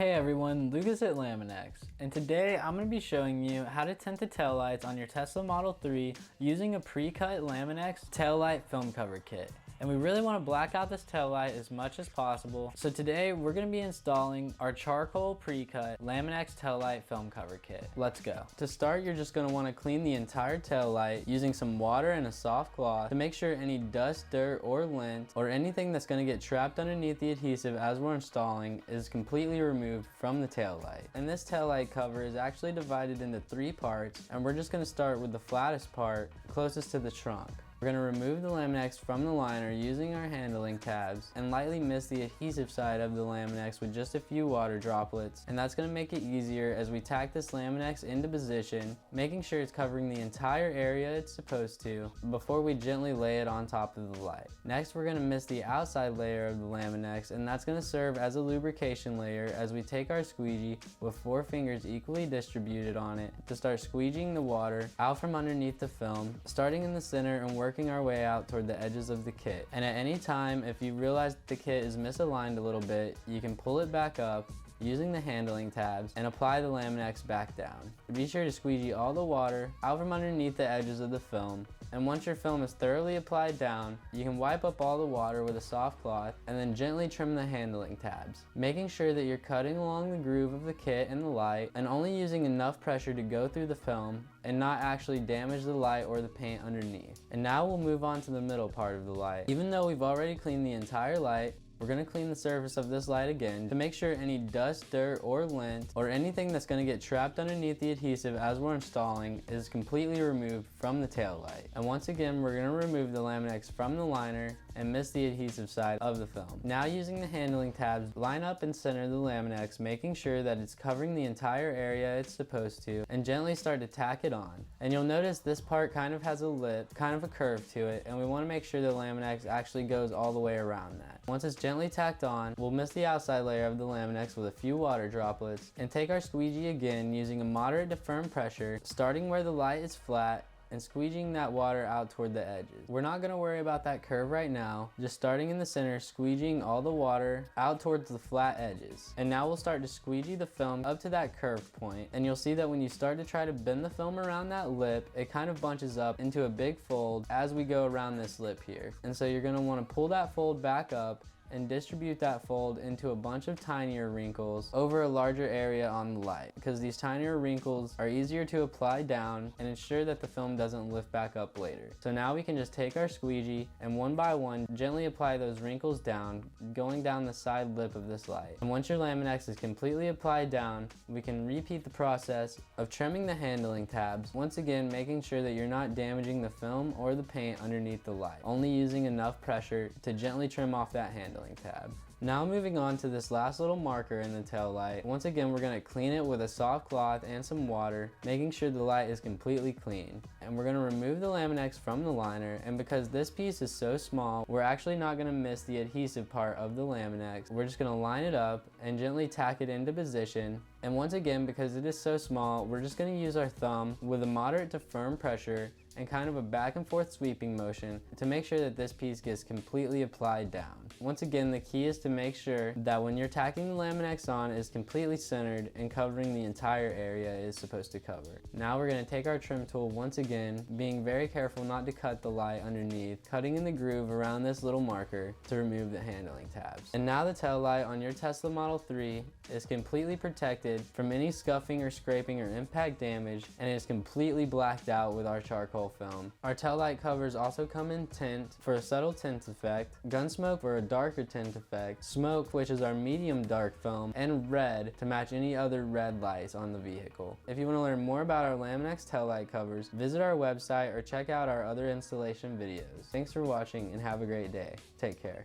Hey everyone, Lucas at Lamin-x, and today I'm going to be showing you how to tint the taillights on your Tesla Model 3 using a pre-cut Lamin-x taillight film cover kit. And we really want to black out this taillight as much as possible. So today we're going to be installing our charcoal pre-cut Lamin-x taillight film cover kit. Let's go. To start, you're just going to want to clean the entire taillight using some water and a soft cloth to make sure any dust, dirt, or lint, or anything that's going to get trapped underneath the adhesive as we're installing is completely removed from the taillight. And this taillight cover is actually divided into 3 parts, and we're just going to start with the flattest part closest to the trunk. We're going to remove the Lamin-x from the liner using our handling tabs and lightly mist the adhesive side of the Lamin-x with just a few water droplets, and that's going to make it easier as we tack this Lamin-x into position, making sure it's covering the entire area it's supposed to before we gently lay it on top of the light. Next, we're going to mist the outside layer of the Lamin-x, and that's going to serve as a lubrication layer as we take our squeegee with 4 fingers equally distributed on it to start squeegeeing the water out from underneath the film, starting in the center and working our way out toward the edges of the kit. And at any time, if you realize the kit is misaligned a little bit, you can pull it back up using the handling tabs and apply the Lamin-x back down. Be sure to squeegee all the water out from underneath the edges of the film, and once your film is thoroughly applied down, you can wipe up all the water with a soft cloth and then gently trim the handling tabs, making sure that you're cutting along the groove of the kit and the light and only using enough pressure to go through the film and not actually damage the light or the paint underneath. And now we'll move on to the middle part of the light. Even though we've already cleaned the entire light, we're going to clean the surface of this light again to make sure any dust, dirt, or lint, or anything that's going to get trapped underneath the adhesive as we're installing is completely removed from the tail light. And once again, we're going to remove the Lamin-x from the liner and mist the adhesive side of the film. Now using the handling tabs, line up and center the Lamin-x, making sure that it's covering the entire area it's supposed to, and gently start to tack it on. And you'll notice this part kind of has a lip, kind of a curve to it, and we want to make sure the Lamin-x actually goes all the way around that. Once it's gently tacked on, we'll mist the outside layer of the Lamin-x with a few water droplets and take our squeegee again using a moderate to firm pressure, starting where the light is flat and squeegeeing that water out toward the edges. We're not going to worry about that curve right now, just starting in the center, squeegeeing all the water out towards the flat edges. And now we'll start to squeegee the film up to that curved point, and you'll see that when you start to try to bend the film around that lip, it kind of bunches up into a big fold as we go around this lip here. And so you're going to want to pull that fold back up and distribute that fold into a bunch of tinier wrinkles over a larger area on the light, because these tinier wrinkles are easier to apply down and ensure that the film doesn't lift back up later. So now we can just take our squeegee and one by one gently apply those wrinkles down, going down the side lip of this light. And once your Lamin-x is completely applied down, we can repeat the process of trimming the handling tabs, once again making sure that you're not damaging the film or the paint underneath the light, only using enough pressure to gently trim off that handling tab. Now moving on to this last little marker in the tail light. Once again, we're going to clean it with a soft cloth and some water, making sure the light is completely clean. And we're going to remove the Lamin-x from the liner, and because this piece is so small, we're actually not going to miss the adhesive part of the Lamin-x. We're just going to line it up and gently tack it into position. And once again, because it is so small, we're just going to use our thumb with a moderate to firm pressure and kind of a back and forth sweeping motion to make sure that this piece gets completely applied down. Once again, the key is to make sure that when you're tacking the Lamin-x on, is completely centered and covering the entire area it is supposed to cover. Now we're going to take our trim tool once again, being very careful not to cut the light underneath, cutting in the groove around this little marker to remove the handling tabs. And now the tail light on your Tesla Model 3 is completely protected from any scuffing or scraping or impact damage, and it is completely blacked out with our charcoal film. Our tail light covers also come in tint for a subtle tint effect, Gunsmoke for a darker tint effect, Smoke, which is our medium dark film, and red to match any other red lights on the vehicle. If you want to learn more about our Lamin-x tail light covers, visit our website or check out our other installation videos. Thanks for watching and have a great day. Take care.